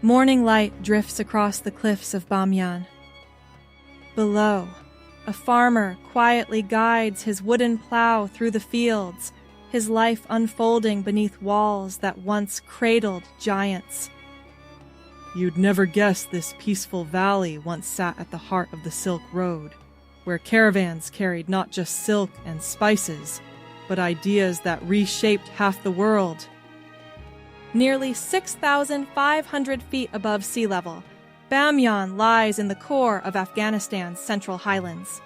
Morning light drifts across the cliffs of Bamiyan. Below, a farmer quietly guides his wooden plow through the fields, his life unfolding beneath walls that once cradled giants. You'd never guess this peaceful valley once sat at the heart of the Silk Road, where caravans carried not just silk and spices, but ideas that reshaped half the world. Nearly 6,500 feet above sea level, Bamiyan lies in the core of Afghanistan's Central Highlands.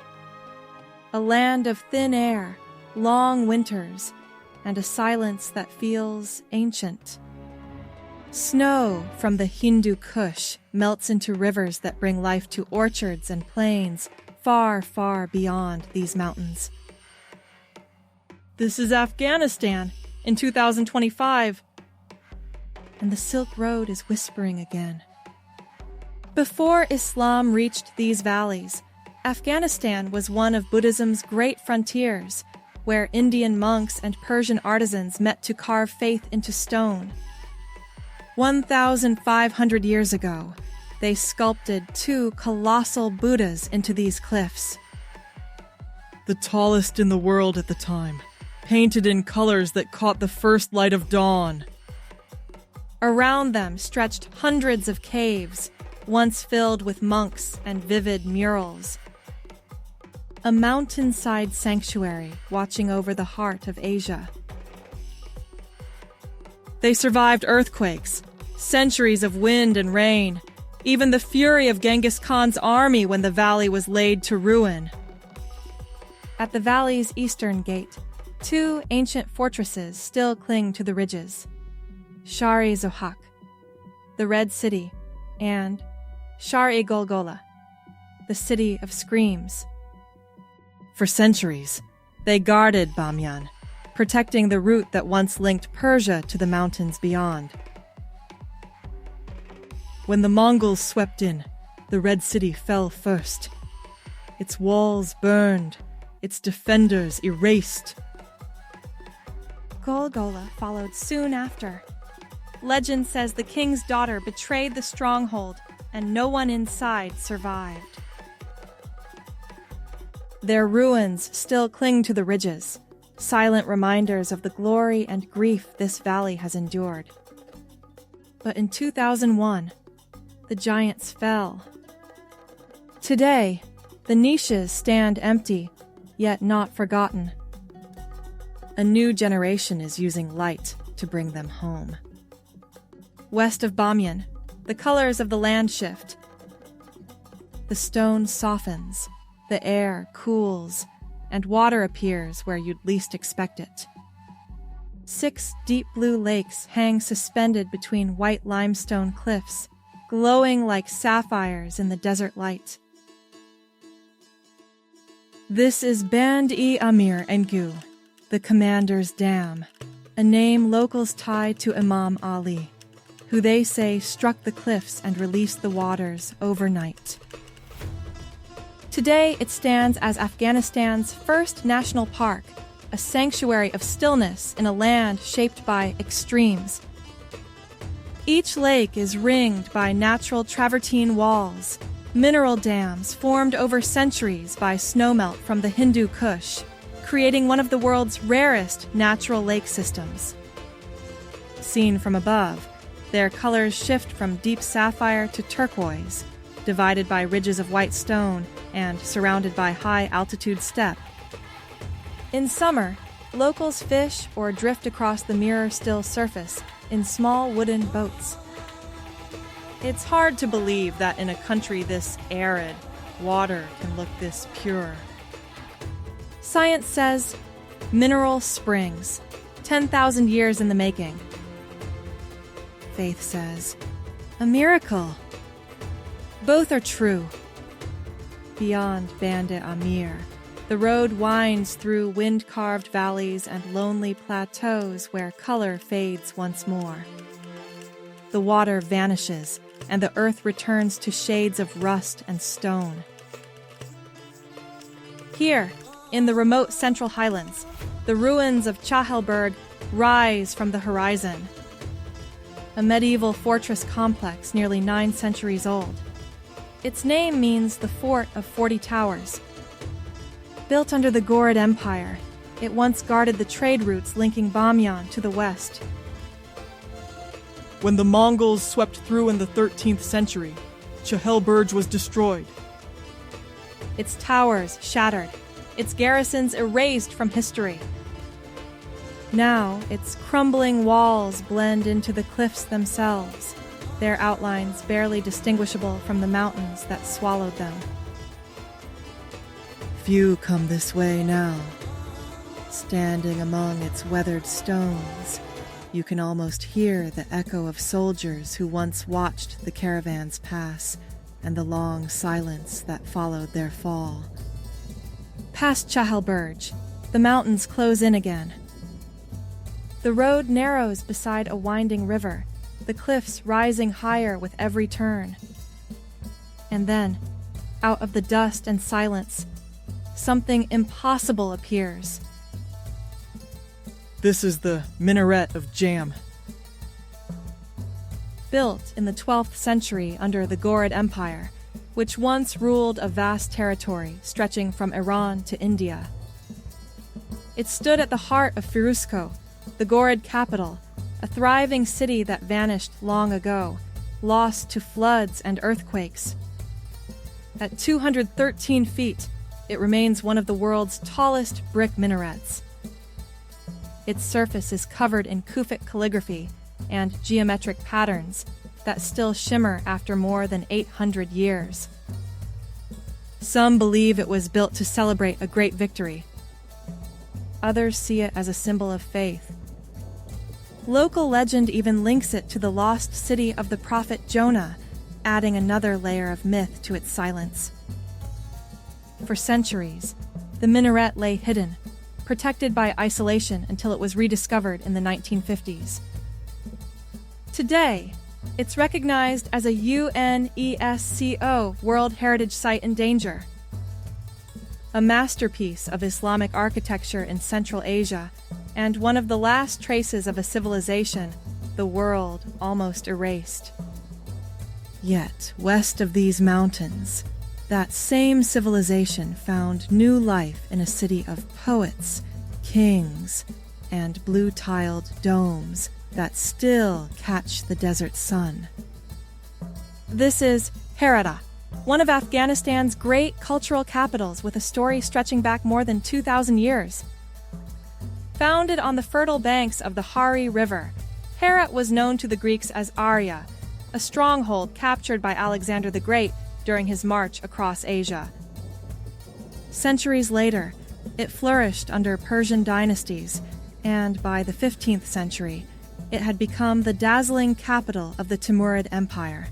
A land of thin air, long winters, and a silence that feels ancient. Snow from the Hindu Kush melts into rivers that bring life to orchards and plains far, far beyond these mountains. This is Afghanistan in 2025. And the Silk Road is whispering again. Before Islam reached these valleys, Afghanistan was one of Buddhism's great frontiers, where Indian monks and Persian artisans met to carve faith into stone. 1,500 years ago, they sculpted 2 colossal Buddhas into these cliffs. The tallest in the world at the time, painted in colors that caught the first light of dawn. Around them stretched hundreds of caves, once filled with monks and vivid murals. A mountainside sanctuary watching over the heart of Asia. They survived earthquakes, centuries of wind and rain, even the fury of Genghis Khan's army when the valley was laid to ruin. At the valley's eastern gate, 2 ancient fortresses still cling to the ridges. Shar-e-Zohak, the Red City, and Shar-e-Golgola, the City of Screams. For centuries, they guarded Bamiyan, protecting the route that once linked Persia to the mountains beyond. When the Mongols swept in, the Red City fell first. Its walls burned, its defenders erased. Golgola followed soon after. Legend says the king's daughter betrayed the stronghold, and no one inside survived. Their ruins still cling to the ridges, silent reminders of the glory and grief this valley has endured. But in 2001, the giants fell. Today, the niches stand empty, yet not forgotten. A new generation is using light to bring them home. West of Bamiyan, the colors of the land shift. The stone softens, the air cools, and water appears where you'd least expect it. 6 deep blue lakes hang suspended between white limestone cliffs, glowing like sapphires in the desert light. This is Band-e Amir Engu, the Commander's Dam, a name locals tie to Imam Ali, who they say struck the cliffs and released the waters overnight. Today, it stands as Afghanistan's first national park, a sanctuary of stillness in a land shaped by extremes. Each lake is ringed by natural travertine walls, mineral dams formed over centuries by snowmelt from the Hindu Kush, creating one of the world's rarest natural lake systems. Seen from above, their colors shift from deep sapphire to turquoise, divided by ridges of white stone and surrounded by high-altitude steppe. In summer, locals fish or drift across the mirror-still surface in small wooden boats. It's hard to believe that in a country this arid, water can look this pure. Science says, mineral springs, 10,000 years in the making. Faith says, a miracle. Both are true. Beyond Band-e Amir, the road winds through wind-carved valleys and lonely plateaus where color fades once more. The water vanishes, and the earth returns to shades of rust and stone. Here, in the remote Central Highlands, the ruins of Chahelberg rise from the horizon. a medieval fortress complex nearly 9 centuries old. Its name means the Fort of 40 Towers. Built under the Ghorid Empire, it once guarded the trade routes linking Bamiyan to the west. When the Mongols swept through in the 13th century, Chehelberg was destroyed. Its towers shattered, its garrisons erased from history. Now, its crumbling walls blend into the cliffs themselves, their outlines barely distinguishable from the mountains that swallowed them. Few come this way now. Standing among its weathered stones, you can almost hear the echo of soldiers who once watched the caravans pass and the long silence that followed their fall. Past Chehelberg, the mountains close in again. The road narrows beside a winding river, the cliffs rising higher with every turn. And then, out of the dust and silence, something impossible appears. This is the minaret of Jam. Built in the 12th century under the Ghorid Empire, which once ruled a vast territory stretching from Iran to India. It stood at the heart of Firuzkoh, the Ghorid capital, a thriving city that vanished long ago, lost to floods and earthquakes. At 213 feet, it remains one of the world's tallest brick minarets. Its surface is covered in Kufic calligraphy and geometric patterns that still shimmer after more than 800 years. Some believe it was built to celebrate a great victory. Others see it as a symbol of faith. Local legend even links it to the lost city of the prophet Jonah, adding another layer of myth to its silence. For centuries, the minaret lay hidden, protected by isolation until it was rediscovered in the 1950s. Today, it's recognized as a UNESCO World Heritage Site in danger. A masterpiece of Islamic architecture in Central Asia, and one of the last traces of a civilization the world almost erased. Yet, west of these mountains, that same civilization found new life in a city of poets, kings, and blue-tiled domes that still catch the desert sun. This is Herat, one of Afghanistan's great cultural capitals with a story stretching back more than 2,000 years. Founded on the fertile banks of the Hari River, Herat was known to the Greeks as Arya, a stronghold captured by Alexander the Great during his march across Asia. Centuries later, it flourished under Persian dynasties, and by the 15th century, it had become the dazzling capital of the Timurid Empire.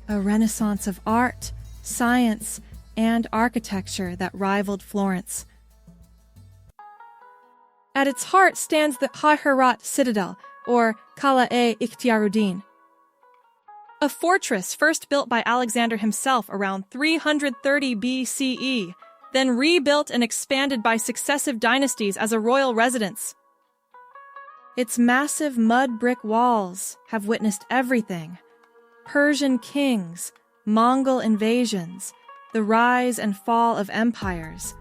A renaissance of art, science, and architecture that rivaled Florence. At its heart stands the Herat Citadel, or Kala-e-Ikhtiyaruddin, a fortress first built by Alexander himself around 330 BCE, then rebuilt and expanded by successive dynasties as a royal residence. Its massive mud brick walls have witnessed everything: Persian kings, Mongol invasions, the rise and fall of empires.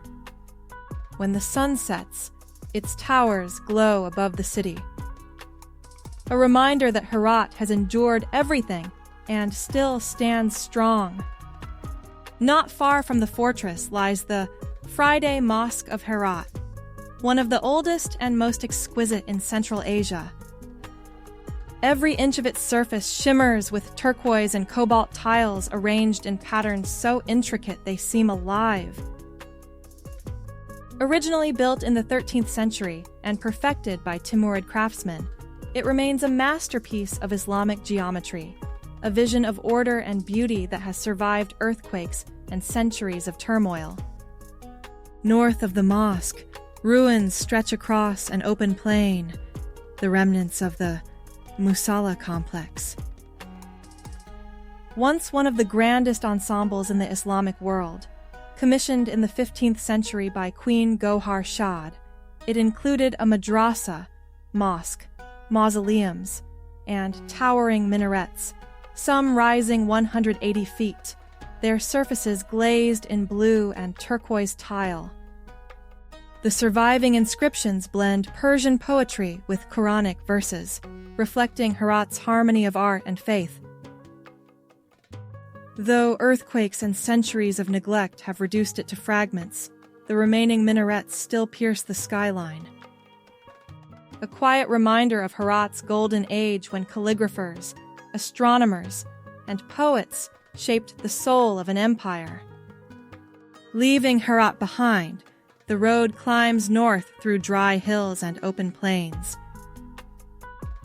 When the sun sets, its towers glow above the city. A reminder that Herat has endured everything and still stands strong. Not far from the fortress lies the Friday Mosque of Herat, one of the oldest and most exquisite in Central Asia. Every inch of its surface shimmers with turquoise and cobalt tiles arranged in patterns so intricate they seem alive. Originally built in the 13th century and perfected by Timurid craftsmen, it remains a masterpiece of Islamic geometry, a vision of order and beauty that has survived earthquakes and centuries of turmoil. North of the mosque, ruins stretch across an open plain, the remnants of the Musalla complex. Once one of the grandest ensembles in the Islamic world, commissioned in the 15th century by Queen Gohar Shad, it included a madrasa, mosque, mausoleums, and towering minarets, some rising 180 feet, their surfaces glazed in blue and turquoise tile. The surviving inscriptions blend Persian poetry with Quranic verses, reflecting Herat's harmony of art and faith. Though earthquakes and centuries of neglect have reduced it to fragments, the remaining minarets still pierce the skyline. A quiet reminder of Herat's golden age when calligraphers, astronomers, and poets shaped the soul of an empire. Leaving Herat behind, the road climbs north through dry hills and open plains.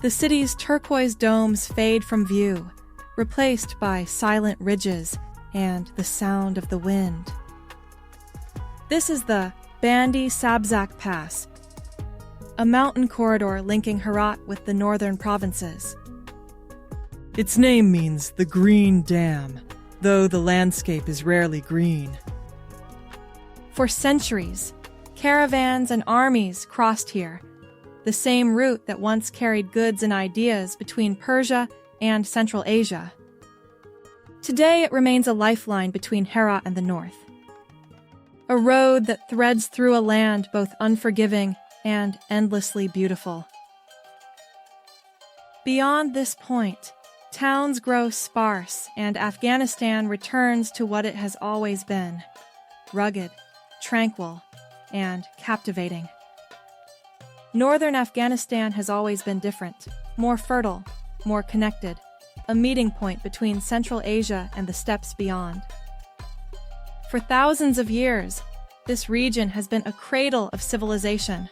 The city's turquoise domes fade from view, replaced by silent ridges and the sound of the wind. This is the Band-e Pass, a mountain corridor linking Herat with the northern provinces. Its name means the Green Dam, though the landscape is rarely green. For centuries, caravans and armies crossed here, the same route that once carried goods and ideas between Persia and Central Asia. Today it remains a lifeline between Herat and the north. A road that threads through a land both unforgiving and endlessly beautiful. Beyond this point, towns grow sparse and Afghanistan returns to what it has always been: rugged, tranquil, and captivating. Northern Afghanistan has always been different, more fertile, more connected, a meeting point between Central Asia and the steppes beyond. For thousands of years, this region has been a cradle of civilization.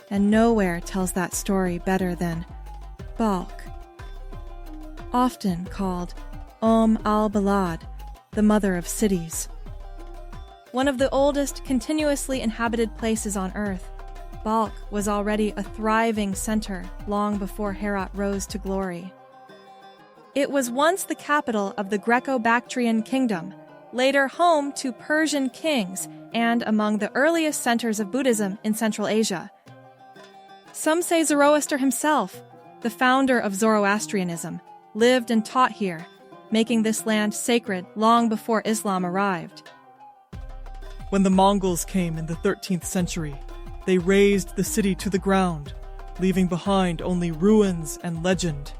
And nowhere tells that story better than Balkh, often called al-Balad, the mother of cities. One of the oldest continuously inhabited places on Earth, Balkh was already a thriving center long before Herat rose to glory. It was once the capital of the Greco-Bactrian kingdom, later home to Persian kings and among the earliest centers of Buddhism in Central Asia. Some say Zoroaster himself, the founder of Zoroastrianism, lived and taught here, making this land sacred long before Islam arrived. When the Mongols came in the 13th century, they razed the city to the ground, leaving behind only ruins and legend.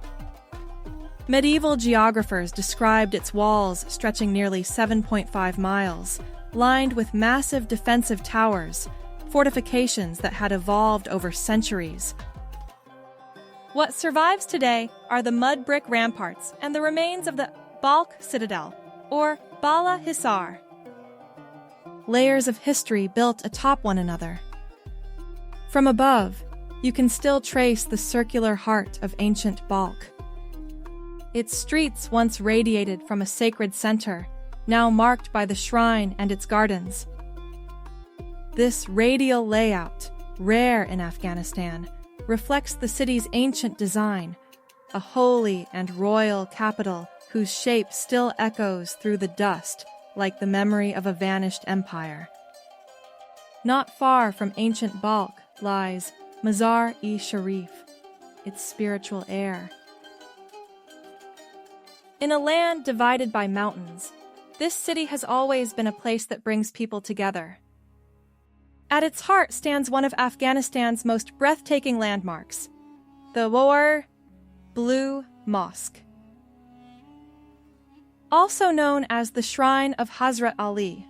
Medieval geographers described its walls stretching nearly 7.5 miles, lined with massive defensive towers, fortifications that had evolved over centuries. What survives today are the mud brick ramparts and the remains of the Balkh Citadel, or Bala Hisar. Layers of history built atop one another. From above, you can still trace the circular heart of ancient Balkh. Its streets once radiated from a sacred center, now marked by the shrine and its gardens. This radial layout, rare in Afghanistan, reflects the city's ancient design, a holy and royal capital whose shape still echoes through the dust like the memory of a vanished empire. Not far from ancient Balkh lies Mazar-i-Sharif, its spiritual heir. In a land divided by mountains, this city has always been a place that brings people together. At its heart stands one of Afghanistan's most breathtaking landmarks, the War Blue Mosque. Also known as the Shrine of Hazrat Ali.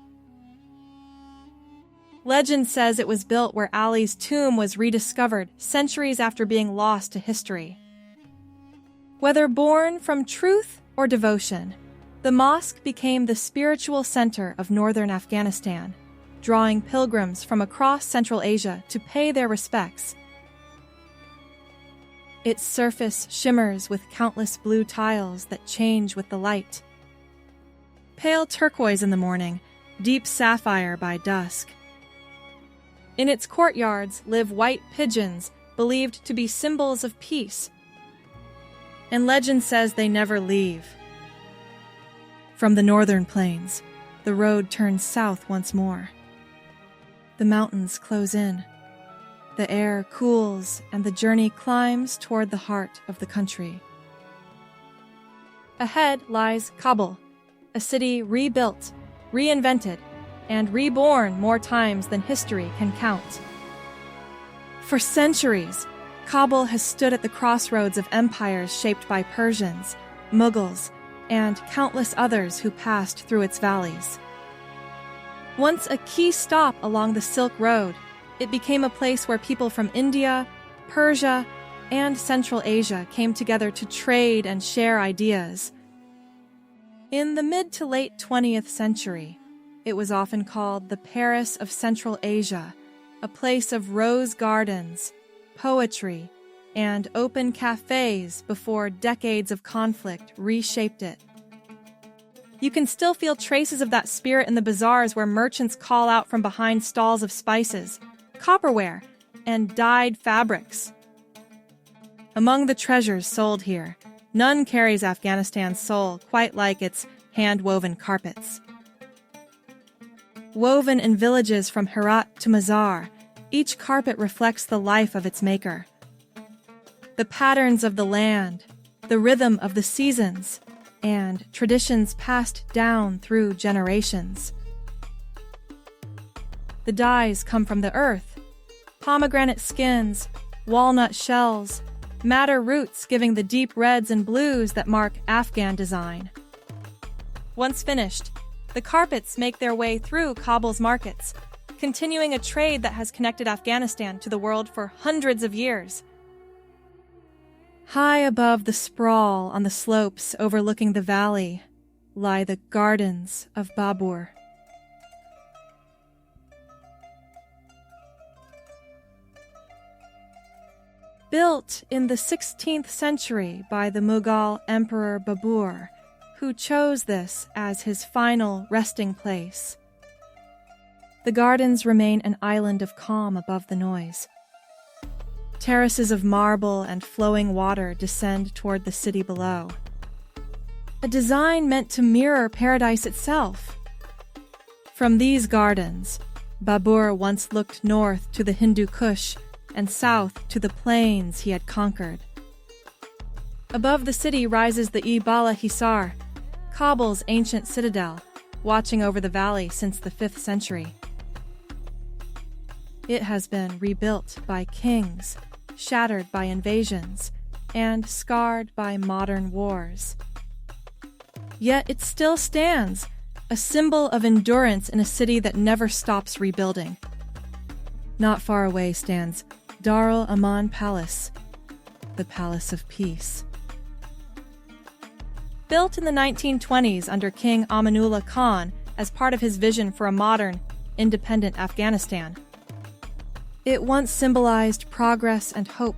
Legend says it was built where Ali's tomb was rediscovered centuries after being lost to history. Whether born from truth or devotion, the mosque became the spiritual center of northern Afghanistan, drawing pilgrims from across Central Asia to pay their respects. Its surface shimmers with countless blue tiles that change with the light. Pale turquoise in the morning, deep sapphire by dusk. In its courtyards live white pigeons believed to be symbols of peace. And legend says they never leave. From the northern plains, the road turns south once more. The mountains close in. The air cools and the journey climbs toward the heart of the country. Ahead lies Kabul, a city rebuilt, reinvented, and reborn more times than history can count. For centuries, Kabul has stood at the crossroads of empires shaped by Persians, Mughals, and countless others who passed through its valleys. Once a key stop along the Silk Road, it became a place where people from India, Persia, and Central Asia came together to trade and share ideas. In the mid to late 20th century, it was often called the Paris of Central Asia, a place of rose gardens, poetry, and open cafes before decades of conflict reshaped it. You can still feel traces of that spirit in the bazaars where merchants call out from behind stalls of spices, copperware, and dyed fabrics. Among the treasures sold here, none carries Afghanistan's soul quite like its hand-woven carpets. Woven in villages from Herat to Mazar, each carpet reflects the life of its maker. The patterns of the land, the rhythm of the seasons, and traditions passed down through generations. The dyes come from the earth: pomegranate skins, walnut shells, madder roots giving the deep reds and blues that mark Afghan design. Once finished, the carpets make their way through Kabul's markets, continuing a trade that has connected Afghanistan to the world for hundreds of years. High above the sprawl on the slopes overlooking the valley lie the gardens of Babur. Built in the 16th century by the Mughal Emperor Babur, who chose this as his final resting place. The gardens remain an island of calm above the noise. Terraces of marble and flowing water descend toward the city below. A design meant to mirror paradise itself. From these gardens, Babur once looked north to the Hindu Kush and south to the plains he had conquered. Above the city rises the Bala Hisar, Kabul's ancient citadel, watching over the valley since the 5th century. It has been rebuilt by kings, shattered by invasions, and scarred by modern wars. Yet it still stands, a symbol of endurance in a city that never stops rebuilding. Not far away stands Darul Aman Palace, the Palace of Peace. Built in the 1920s under King Amanullah Khan as part of his vision for a modern, independent Afghanistan, it once symbolized progress and hope.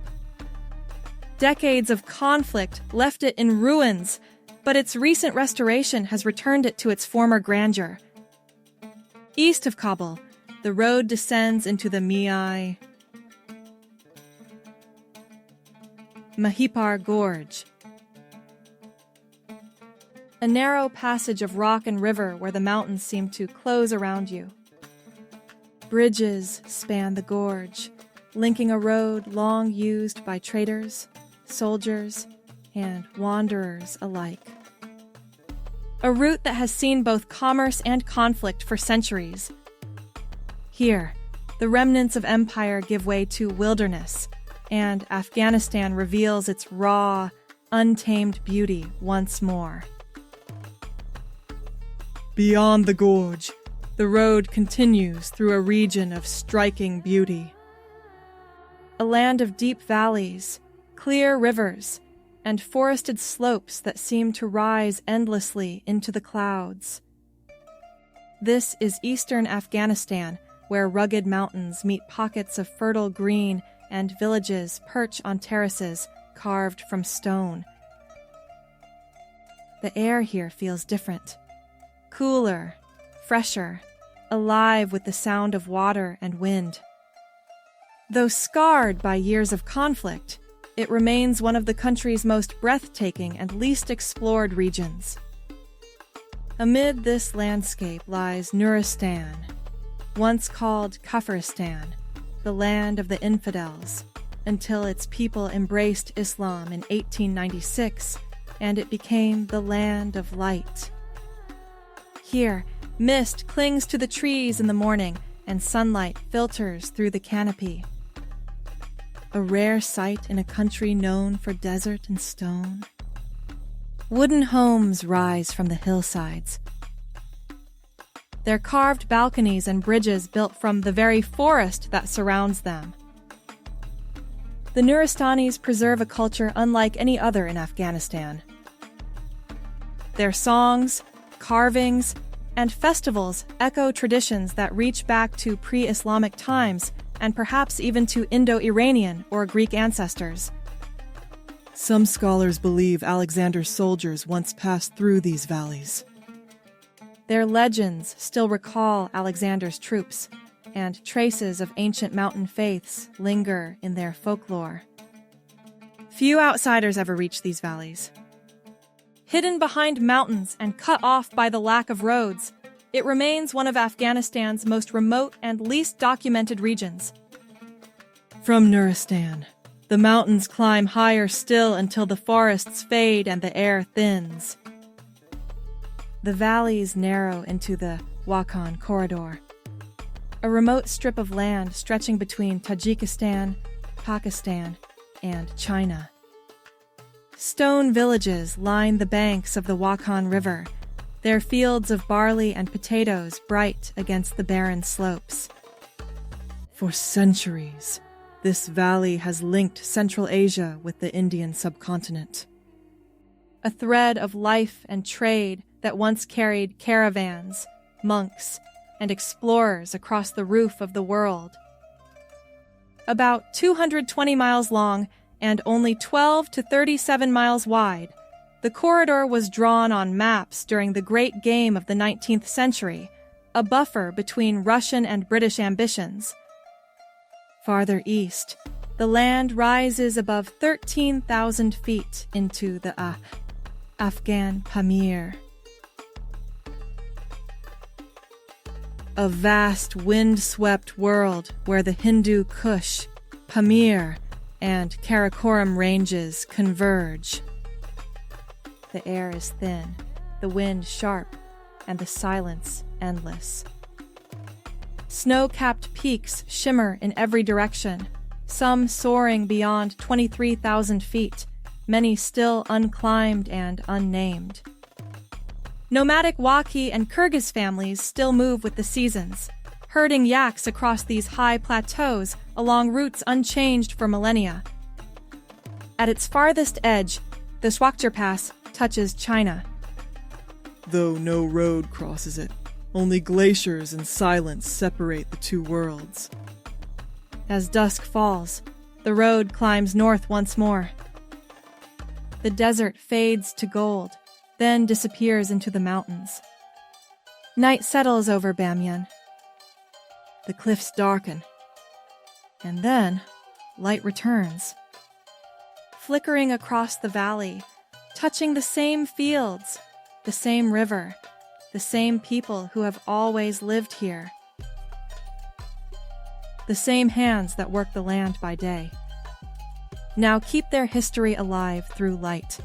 Decades of conflict left it in ruins, but its recent restoration has returned it to its former grandeur. East of Kabul, the road descends into the Mahipar Gorge, a narrow passage of rock and river where the mountains seem to close around you. Bridges span the gorge, linking a road long used by traders, soldiers, and wanderers alike. A route that has seen both commerce and conflict for centuries. Here, the remnants of empire give way to wilderness, and Afghanistan reveals its raw, untamed beauty once more. Beyond the gorge, the road continues through a region of striking beauty. A land of deep valleys, clear rivers, and forested slopes that seem to rise endlessly into the clouds. This is eastern Afghanistan, where rugged mountains meet pockets of fertile green and villages perch on terraces carved from stone. The air here feels different. Cooler, fresher, alive with the sound of water and wind. Though scarred by years of conflict, it remains one of the country's most breathtaking and least explored regions. Amid this landscape lies Nuristan, once called Kafiristan, the land of the infidels, until its people embraced Islam in 1896, and it became the land of light. Here, mist clings to the trees in the morning, and sunlight filters through the canopy. A rare sight in a country known for desert and stone. Wooden homes rise from the hillsides. Their carved balconies and bridges built from the very forest that surrounds them. The Nuristanis preserve a culture unlike any other in Afghanistan. Their songs, carvings, and festivals echo traditions that reach back to pre-Islamic times and perhaps even to Indo-Iranian or Greek ancestors. Some scholars believe Alexander's soldiers once passed through these valleys. Their legends still recall Alexander's troops, and traces of ancient mountain faiths linger in their folklore. Few outsiders ever reach these valleys. Hidden behind mountains and cut off by the lack of roads, it remains one of Afghanistan's most remote and least documented regions. From Nuristan, the mountains climb higher still until the forests fade and the air thins. The valleys narrow into the Wakhan Corridor, a remote strip of land stretching between Tajikistan, Pakistan, and China. Stone villages line the banks of the Wakhan River, their fields of barley and potatoes bright against the barren slopes. For centuries, this valley has linked Central Asia with the Indian subcontinent. A thread of life and trade that once carried caravans, monks, and explorers across the roof of the world. About 220 miles long and only 12 to 37 miles wide, the corridor was drawn on maps during the Great Game of the 19th century, a buffer between Russian and British ambitions. Farther east, the land rises above 13,000 feet into the Afghan Pamir. A vast wind-swept world where the Hindu Kush, Pamir, and Karakoram ranges converge. The air is thin, the wind sharp, and the silence endless. Snow-capped peaks shimmer in every direction, some soaring beyond 23,000 feet, many still unclimbed and unnamed. Nomadic Wakhi and Kyrgyz families still move with the seasons, herding yaks across these high plateaus along routes unchanged for millennia. At its farthest edge, the Swakcher Pass touches China. Though no road crosses it, only glaciers and silence separate the two worlds. As dusk falls, the road climbs north once more. The desert fades to gold, then disappears into the mountains. Night settles over Bamiyan. The cliffs darken, and then light returns, flickering across the valley, touching the same fields, the same river, the same people who have always lived here. The same hands that work the land by day now keep their history alive through light.